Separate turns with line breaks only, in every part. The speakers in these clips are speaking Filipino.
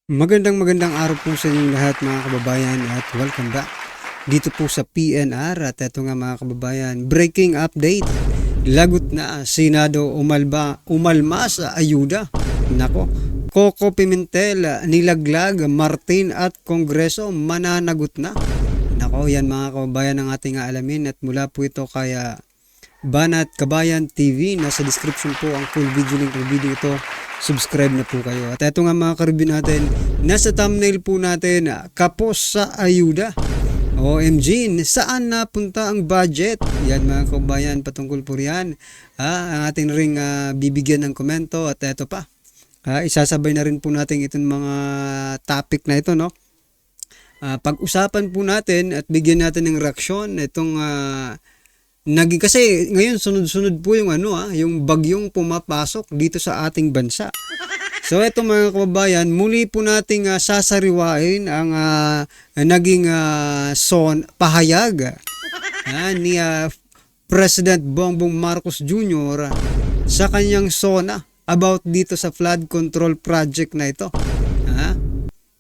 Magandang araw po sa inyong lahat mga kababayan at welcome back dito po sa PNR. At ito nga mga kababayan, breaking update. Lagot na Senado umalma sa ayuda. Nako, Coco Pimentel nilaglag, Martin at Kongreso mananagot na. Nako, yan mga kababayan ang ating alamin at mula po ito kaya Banat Kabayan TV. Nasa description po ang full video link ng video ito. Subscribe na po kayo. At ito nga mga karibin natin, nasa thumbnail po natin, kapos sa ayuda. OMG, saan napunta ang budget? Yan mga kabayan, patungkol po riyan. Ang ating ring bibigyan ng komento at ito pa. Isasabay na rin po natin itong mga topic na ito, no? Pag-usapan po natin at bigyan natin ng reaksyon itong kasi ngayon sunod-sunod po yung yung bagyong pumapasok dito sa ating bansa. So eto mga kababayan, muli po nating sasariwain ang naging pahayag ni President Bongbong Marcos Jr. Sa kanyang SONA about dito sa flood control project na ito.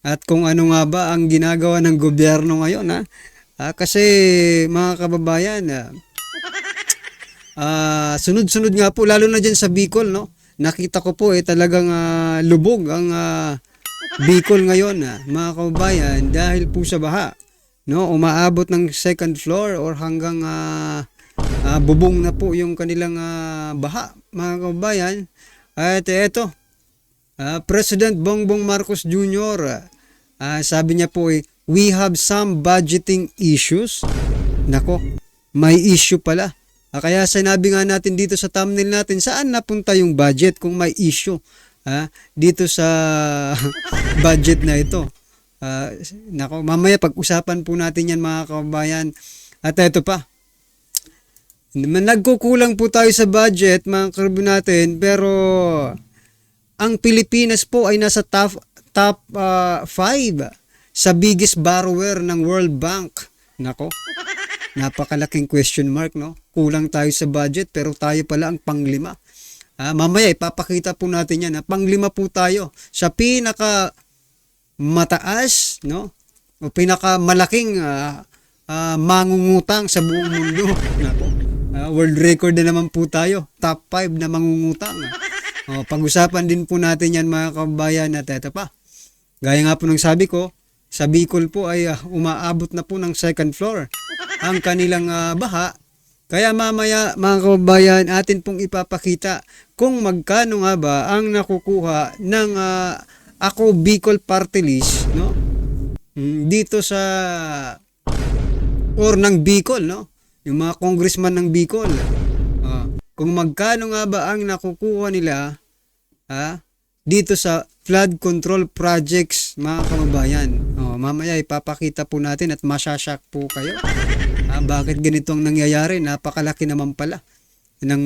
At kung ano nga ba ang ginagawa ng gobyerno ngayon. Kasi mga kababayan, sunod-sunod nga po, lalo na dyan sa Bicol, no? Nakita ko po talagang lubog ang Bicol ngayon, mga kababayan, dahil po sa baha, no? Umaabot ng second floor or hanggang bubong na po yung kanilang baha, mga kababayan. At eto, President Bongbong Marcos Jr., sabi niya po we have some budgeting issues. Nako, may issue pala. Kaya sinabi nga natin dito sa thumbnail natin, saan napunta yung budget kung may issue dito sa budget na ito. Nako, mamaya pag-usapan po natin yan mga kababayan. At ito pa, nagkukulang po tayo sa budget mga karbo natin, pero ang Pilipinas po ay nasa top 5 sa biggest borrower ng World Bank. Nako, napakalaking question mark, no? Kulang tayo sa budget pero tayo pala ang panglima. Mamaya ipapakita po natin yan. Panglima po tayo sa pinaka mataas, no? O pinaka malaking mangungutang sa buong mundo. Nako, world record na naman po tayo. Top 5 na mangungutang. Pag-usapan din po natin yan mga kababayan. At ito pa, gaya nga po ng sabi ko, sa Bicol po ay umaabot na po ng second floor ang kanilang baha. Kaya mamaya mga kababayan, atin pong ipapakita kung magkano nga ba ang nakukuha ng Ako Bicol Party List, no? Dito sa or ng Bicol, no? Yung mga congressman ng Bicol. Kung magkano nga ba ang nakukuha nila dito sa flood control projects mga kababayan. Mamaya ipapakita po natin at masyashock po kayo. Bakit ganito ang nangyayari? Napakalaki naman pala ng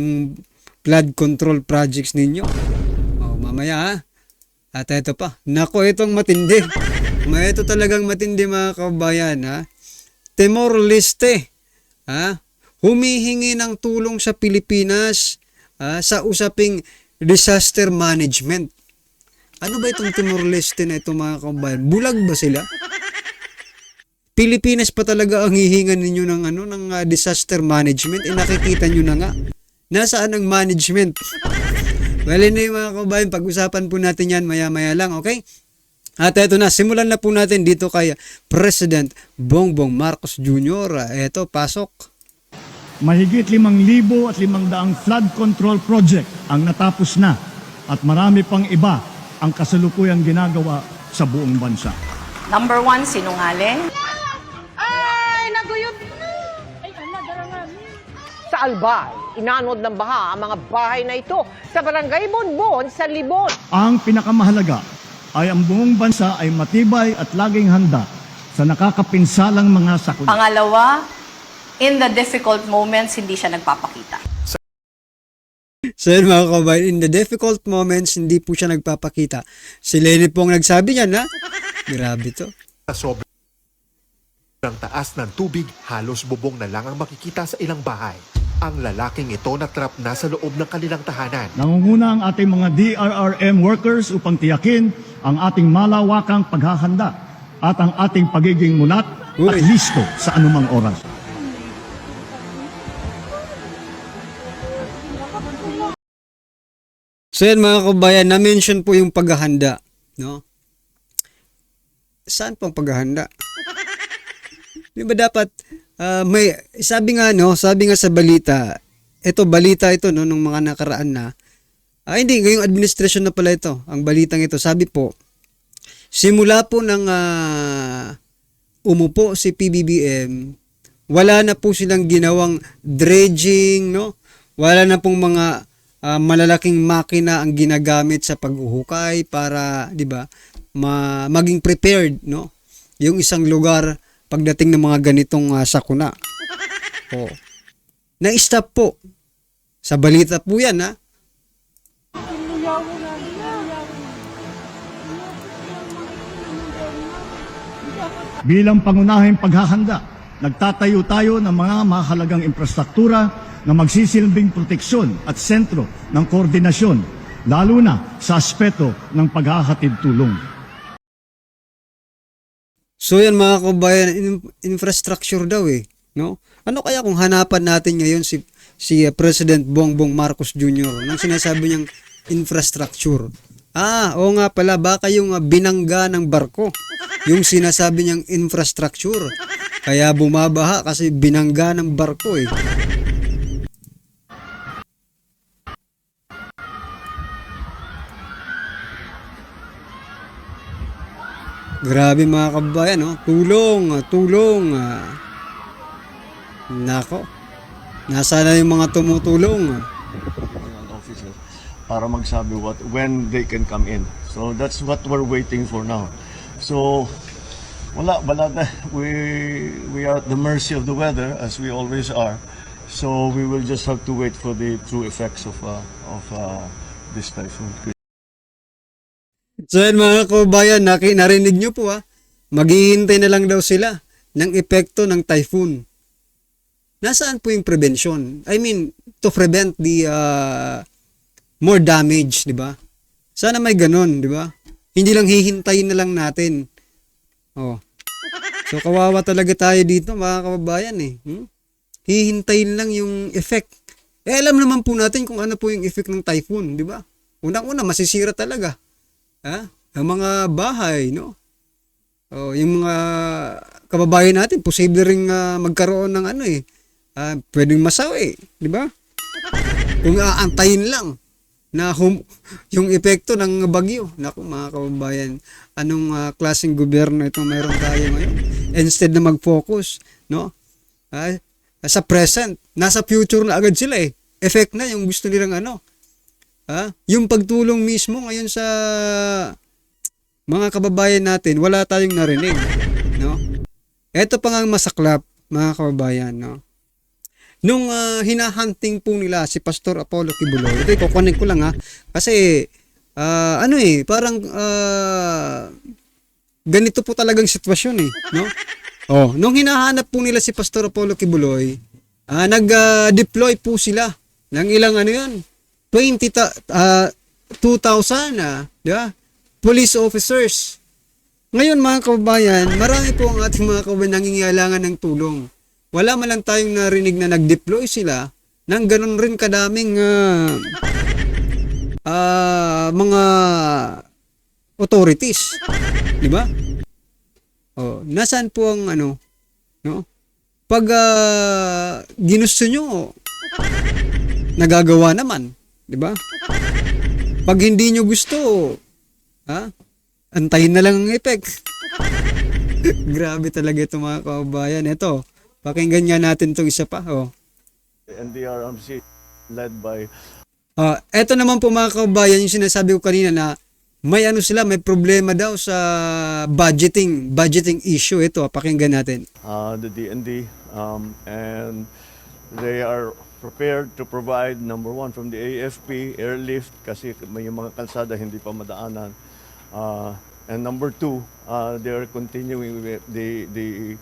flood control projects ninyo. Mamaya At ito pa. Nako, itong matindi. Ito talagang matindi mga kababayan. Timor-Leste. Humihingi ng tulong sa Pilipinas sa usaping disaster management. Ano ba itong Timor-Leste na ito mga kababayan? Bulag ba sila? Pilipinas pa talaga ang hihingan ninyo ng disaster management. Nakikita nyo na nga. Nasaan ang management? Well, hindi mga kababayan, pag-usapan po natin yan maya-maya lang, okay? At eto na, simulan na po natin dito kay President Bongbong Marcos Jr. Eto, pasok.
Mahigit 5,500 flood control project ang natapos na at marami pang iba ang kasalukuyang ginagawa sa buong bansa.
Number 1, sinungaling.
Sa Albay, inanod ng baha ang mga bahay na ito sa barangay Bonbon sa Libon.
Ang pinakamahalaga ay ang buong bansa ay matibay at laging handa sa nakakapinsalang mga sakuna.
Pangalawa, in the difficult moments, hindi siya nagpapakita.
So yun mga kababayan, in the difficult moments, hindi po siya nagpapakita. Si Lenny po ang nagsabi niyan, ha? Grabe to.
Sa sobrang taas ng tubig, halos bubong na lang ang makikita sa ilang bahay. Ang lalaking ito na trap na sa loob ng kanilang tahanan.
Nangunguna ang ating mga DRRM workers upang tiyakin ang ating malawakang paghahanda at ang ating pagiging mulat at listo sa anumang oras.
So yan mga kabayan, na-mention po yung paghahanda, no? Saan pong paghahanda? Di ba dapat may sabi nga sa balita, balita ito no nung mga nakaraan na. Hindi ngayong administrasyon na pala ito. Ang balitang ito, sabi po, simula po nang umupo si PBBM, wala na po silang ginawang dredging, no? Wala na pong mga malalaking makina ang ginagamit sa paghuhukay para, 'di ba, maging prepared, no? Yung isang lugar pagdating ng mga ganitong sakuna. Oh. Na-stop po. Sa balita po 'yan, ha?
Bilang pangunahing paghahanda, nagtatayo tayo ng mga mahalagang infrastruktura na magsisilbing proteksyon at sentro ng koordinasyon, lalo na sa aspeto ng paghahatid tulong.
So yan mga kabayan, infrastructure daw no? Ano kaya kung hanapan natin ngayon si President Bongbong Marcos Jr. nang sinasabi niyang infrastructure? Oo nga pala, baka yung binangga ng barko, yung sinasabi niyang infrastructure. Kaya bumabaha kasi binangga ng barko Grabe mga kabayan, no? Tulong. Nako. Nasaan yung mga tumutulong?
Officer para magsabi when they can come in. So that's what we're waiting for now. So wala we are at the mercy of the weather as we always are. So we will just have to wait for the true effects of this typhoon.
So yan mga kabayan, narinig nyo po maghihintay na lang daw sila ng epekto ng typhoon. Nasaan po yung prevention? I mean, to prevent the more damage, di ba? Sana may ganun, di ba? Hindi lang hihintayin na lang natin. So kawawa talaga tayo dito mga kababayan Hihintayin lang yung effect. Alam naman po natin kung ano po yung effect ng typhoon, di ba? Unang-una, masisira talaga. Ang mga bahay, no? Yung mga kababayan natin, posible ring magkaroon ng pwedeng masawi, di ba? Kung aantayin lang na yung epekto ng bagyo. Naku mga kababayan, anong klaseng gobyerno itong meron tayo ngayon? Instead na mag-focus, no? Sa present, nasa future na agad sila Effect na yung gusto nilang yung pagtulong mismo ngayon sa mga kababayan natin, wala tayong narinig, no? Ito pa nga masaklap, mga kababayan, no? Nung hinahunting po nila si Pastor Apollo Kibuloy, ito iko-connect ko lang kasi parang ganito po talagang sitwasyon no? Nung hinahanap po nila si Pastor Apollo Kibuloy, nag-deploy po sila ng ilang 2,000 di ba? Police officers. Ngayon mga kababayan, marami po ang ating mga kababayan nangingailangan ng tulong. Wala man lang tayong narinig na nag-deploy sila ng ganun rin kadaming mga authorities. Di ba? Nasaan po ang no? Pag ginusto nyo, nagagawa naman. Di ba? Pag hindi nyo gusto, antayin na lang ang effect. Grabe talaga ito mga kababayan. Ito, pakinggan nga natin itong isa pa.
NDRRMC led by
eto naman po mga kababayan, yung sinasabi ko kanina na may may problema daw sa budgeting issue. Ito, pakinggan natin.
the DND and they are prepared to provide number one from the AFP airlift kasi may mga kalsada hindi pa madaanan. And number two, they are continuing with the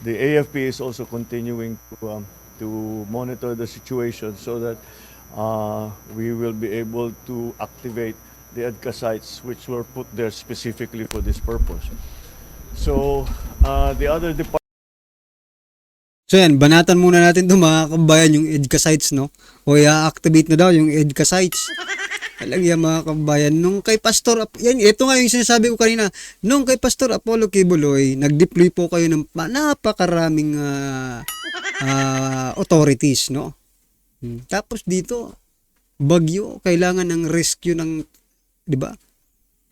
AFP is also continuing to monitor the situation so that we will be able to activate the EDCA sites which were put there specifically for this purpose. So the other department.
So yan, banatan muna natin ito mga kababayan yung EDCA sites, no? O i-activate na daw yung EDCA sites. Alam yan mga kababayan, nung kay Pastor, yan, ito nga yung sinasabi ko kanina, nung kay Pastor Apollo Kibuloy, nag-deploy po kayo ng napakaraming authorities, no? Tapos dito, bagyo, kailangan ng rescue ng, di ba?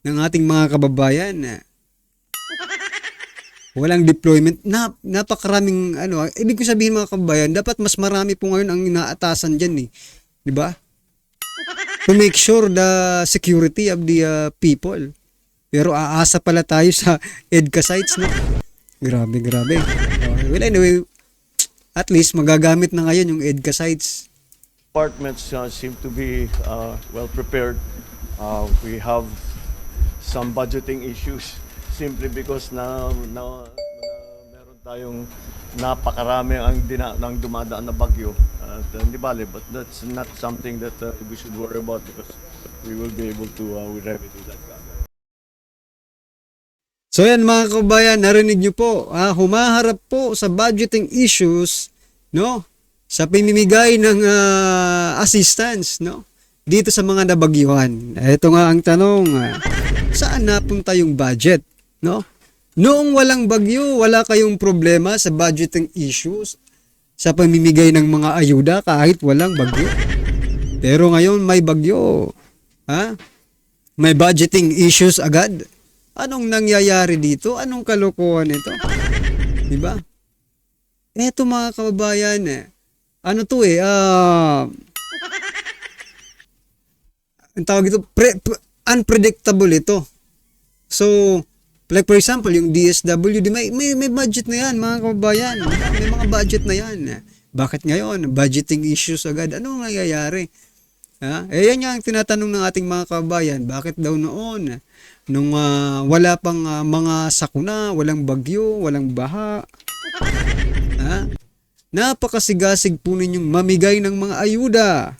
Ng ating mga kababayan. Walang deployment, napakaraming ibig ko sabihin mga kababayan, dapat mas marami po ngayon ang inaatasan diyan di ba? To make sure the security of the people. Pero aasa pala tayo sa EDCA sites, no? Grabe. Well, anyway, at least magagamit na ngayon yung EDCA sites.
Departments seem to be well prepared. We have some budgeting issues simply because meron tayong napakarami ang dumadaan na bagyo. Hindi bale, but that's not something that we should worry about because we will be able to remedy that.
So yan mga kababayan, narinig nyo po, humaharap po sa budgeting issues, no? Sa pamimigay ng assistance, no? Dito sa mga nabagyuhan. Ito nga ang tanong, saan napunta yung budget, no? Noong walang bagyo, wala kayong problema sa budgeting issues, sa pamimigay ng mga ayuda kahit walang bagyo. Pero ngayon may bagyo, may budgeting issues agad. Anong nangyayari dito? Anong kalokohan ito? Diba? Eto mga kababayan, ang tawag ito, unpredictable ito. So, like for example, yung DSWD, may budget na yan mga kababayan. May mga budget na yan. Bakit ngayon? Budgeting issues agad. Ano nangyayari? Yan nga ang tinatanong ng ating mga kababayan. Bakit daw noon? Nung wala pang mga sakuna, walang bagyo, walang baha. Napakasigasig po ninyong mamigay ng mga ayuda.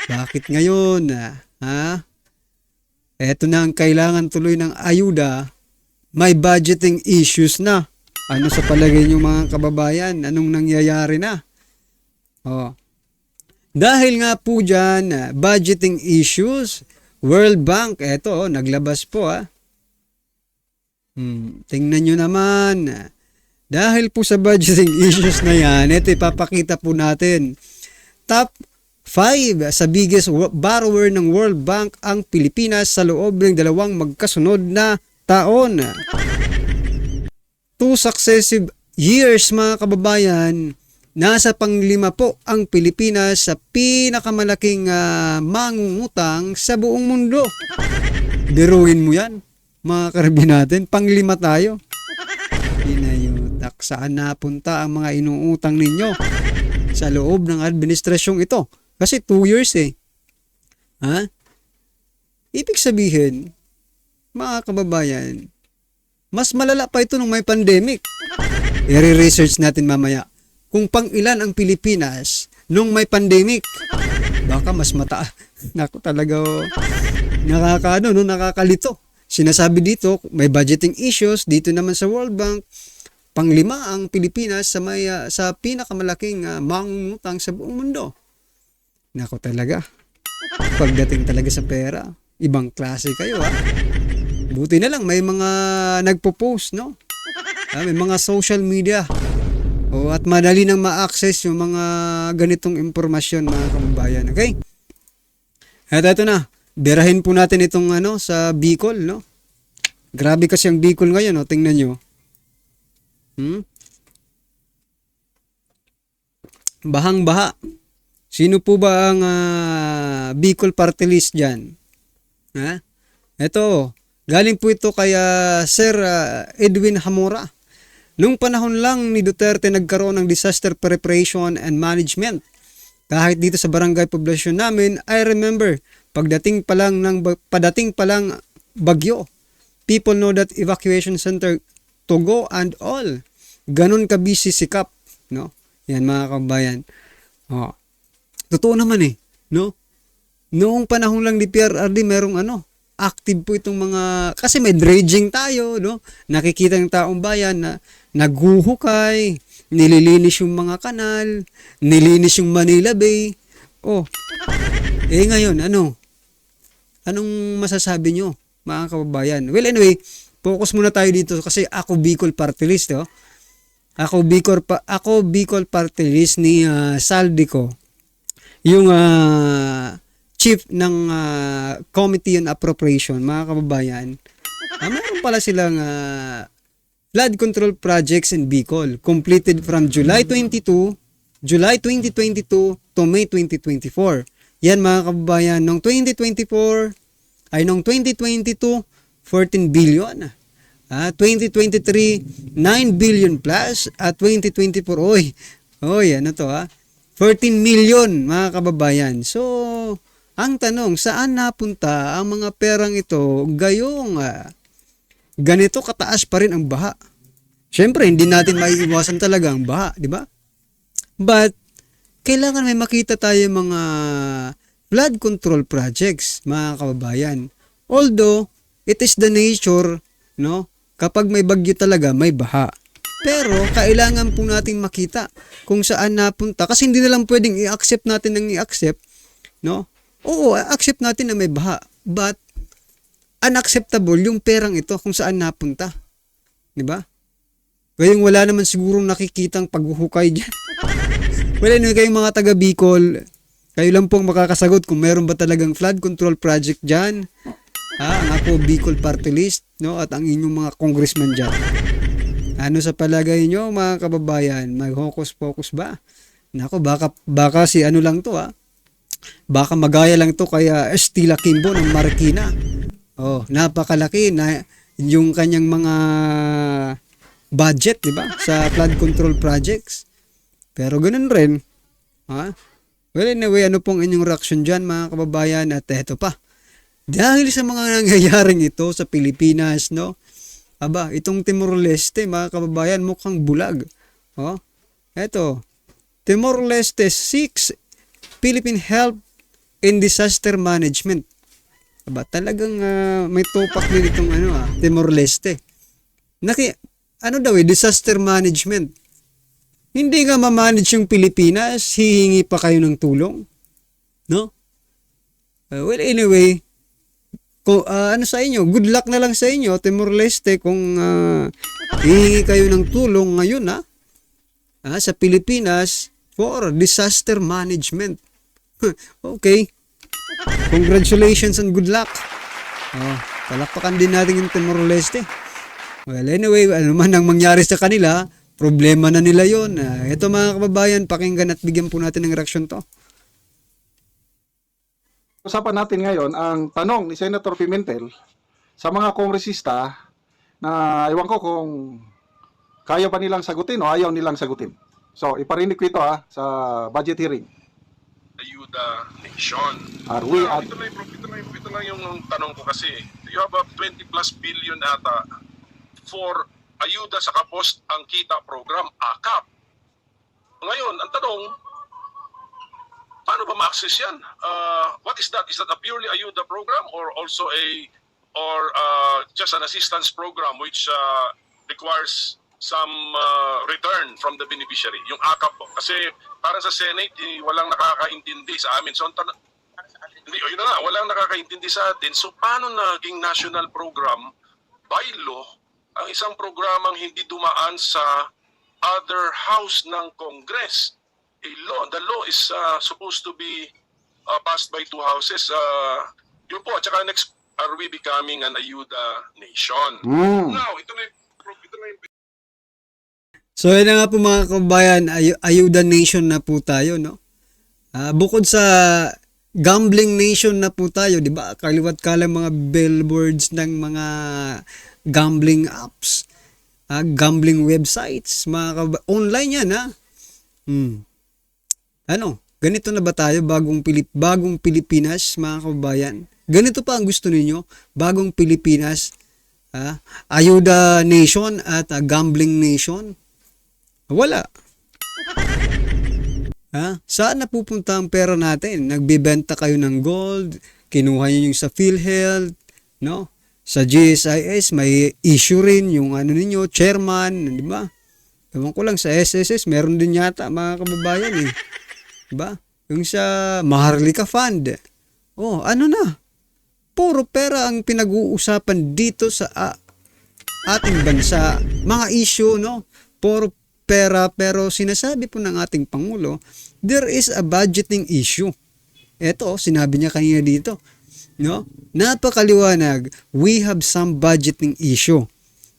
Bakit ngayon? Eto na ang kailangan tuloy ng ayuda. May budgeting issues na. Ano sa palagay niyo mga kababayan? Anong nangyayari na? Dahil nga po dyan, budgeting issues, World Bank, eto, naglabas po tingnan nyo naman. Dahil po sa budgeting issues na yan, ito ipapakita po natin. Top 5 sa biggest borrower ng World Bank ang Pilipinas sa loob ng dalawang magkasunod na taon. 2 successive years mga kababayan, nasa panglima po ang Pilipinas sa pinakamalaking mangungutang sa buong mundo. Biruin mo yan, mga karabin natin. Panglima tayo. Inayutak, saan napunta ang mga inuutang ninyo sa loob ng administrasyong ito? Kasi 2 years Ibig sabihin, mga kababayan, mas malala pa ito nung may pandemic. I-research natin mamaya kung pang ilan ang Pilipinas nung may pandemic. Baka mas mataas. Naku talaga, nakakalito. Sinasabi dito, may budgeting issues. Dito naman sa World Bank, panglima ang Pilipinas sa pinakamalaking mangungutang sa buong mundo. Naku talaga. Pagdating talaga sa pera, ibang klase kayo Buti na lang may mga nagpo-post, no? May mga social media. At madali nang ma-access yung mga ganitong impormasyon mga kababayan. Okay? At ito na. Birahin po natin itong sa Bicol, no? Grabe kasi ang Bicol ngayon, no? Tingnan nyo. Bahang-baha. Sino po ba ang Bicol party list dyan? Ito. Galing po ito kay Sir Edwin Hamora. Nung panahon lang ni Duterte nagkaroon ng disaster preparation and management. Kahit dito sa barangay poblasyon namin, I remember, padating pa lang bagyo. People know that evacuation center to go and all. Ganon ka busy sikap, no? Yan mga kababayan. Oh. Totoo naman eh, no? Noong panahon lang ni PRRD, merong active po itong mga, kasi may dredging tayo, no? Nakikita ng taong bayan na naghuhukay, nililinis yung mga kanal, nilinis yung Manila Bay. Oh, ngayon, anong masasabi nyo, mga kababayan? Well, anyway, focus muna tayo dito kasi ako Bicol Party List, oh. Ako Bicol Party List ni Saldico, yung chief ng Committee on Appropriation, mga kababayan. Meron pala silang flood control projects in Bicol completed from July 2022 to May 2024. Yan mga kababayan, noong 2022, 14 billion. 2023, 9 billion plus. At 2024, ano to 14 million mga kababayan. So, ang tanong, saan napunta ang mga perang ito gayong ganito kataas pa rin ang baha? Siyempre, hindi natin maiiwasan talaga ang baha, di ba? But, kailangan may makita tayo mga flood control projects, mga kababayan. Although, it is the nature, no? Kapag may bagyo talaga, may baha. Pero, kailangan po natin makita kung saan napunta. Kasi hindi na lang pwedeng i-accept natin ng i-accept, no? Oo, accept natin na may baha. But, unacceptable yung perang ito kung saan napunta. Di ba? Kayong wala naman sigurong nakikitang paghuhukay dyan. Well, anyway, kayong mga taga Bicol, kayo lang pong makakasagot kung meron ba talagang flood control project dyan. Ang ako Bicol Party List, no? At ang inyong mga congressman dyan. Ano sa palagay nyo, mga kababayan? May hocus-pocus ba? Nako, baka si ano lang to, baka magaya lang to kaya Estila Kimbo ng Marikina. Oh, napakalaki na yung kanyang mga budget, di ba? Sa flood control projects. Pero ganun rin. Well, anyway, ano pong inyong reaction dyan, mga kababayan? At eto pa. Dahil sa mga nangyayaring ito sa Pilipinas, no? Itong Timor-Leste, mga kababayan, mukhang bulag. Eto. Timor-Leste seeks Philippine help in disaster management. Talagang may topak din itong Timor-Leste. Disaster management. Hindi nga ma-manage yung Pilipinas, hihingi pa kayo ng tulong. No? Well, anyway, kung, sa inyo, good luck na lang sa inyo, Timor-Leste, kung hihingi kayo ng tulong ngayon, sa Pilipinas for disaster management. Okay. Congratulations and good luck. Palakpakan din natin yung Timor-Leste. Well, anyway, ano man ang mangyari sa kanila, problema na nila yon. Ito mga kababayan, pakinggan at bigyan po natin ng reaksyon to.
Usapan natin ngayon ang tanong ni Senator Pimentel sa mga kongresista na iwan ko kung kaya ba nilang sagutin o ayaw nilang sagutin. So, iparinig ko ito sa budget hearing.
Ayuda Nation.
Are we at...
Ito lang yung tanong ko kasi. You have a 20 plus billion ata for ayuda sa kapos ang kita program, AKAP. Ngayon, ang tanong, paano ba ma-access yan? What is that? Is that a purely ayuda program or also just an assistance program which requires some return from the beneficiary, yung AKAP po. Kasi para sa Senate, walang nakakaintindi sa amin. So, yun na nga, walang nakakaintindi sa atin. So, paano naging national program by law ang isang programang hindi dumaan sa other house ng Congress? The law is supposed to be passed by two houses. Yun po, at saka next, are we becoming an ayuda nation? Now, ito na yung
So, yun na nga po mga kababayan, ayuda nation na po tayo, no? Bukod sa gambling nation na po tayo, di ba? Kaliwat kalang mga billboards ng mga gambling apps, gambling websites, mga online yan, ganito na ba tayo, bagong Pilipinas, mga kababayan? Ganito pa ang gusto ninyo, bagong Pilipinas, ayuda nation at gambling nation? Wala. Ha? Saan napupunta ang pera natin? Nagbebenta kayo ng gold, kinuha niyo yung sa PhilHealth, no? Sa GSIS may issue rin yung ano ninyo, chairman, di ba? Ewan ko lang sa SSS, meron din yata mga kababayan eh. Di ba? Yung sa Maharlika Fund. Oh, ano na? Puro pera ang pinag-uusapan dito sa ating bansa. Mga issue, no? Puro pera, pero sinasabi po ng ating Pangulo, there is a budgeting issue. Eto, sinabi niya kanina dito, no? Napakaliwanag, we have some budgeting issue.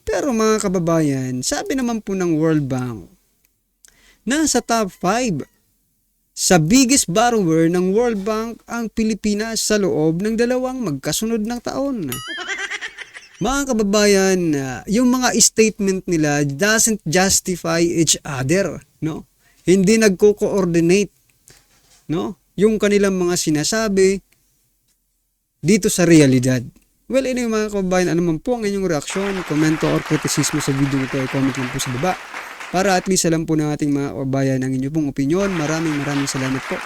Pero mga kababayan, sabi naman po ng World Bank, nasa top 5 sa biggest borrower ng World Bank ang Pilipinas sa loob ng 2 magkasunod ng taon. Mga kababayan, yung mga statement nila doesn't justify each other, no? Hindi nagko-coordinate, no? Yung kanilang mga sinasabi dito sa realidad. Well, anyway mga kababayan, ano man po ang inyong reaksyon, komento or kritisismo sa video nito ay comment lang po sa baba para at least alam po ng ating mga kababayan ang inyong pong opinion. Maraming salamat po.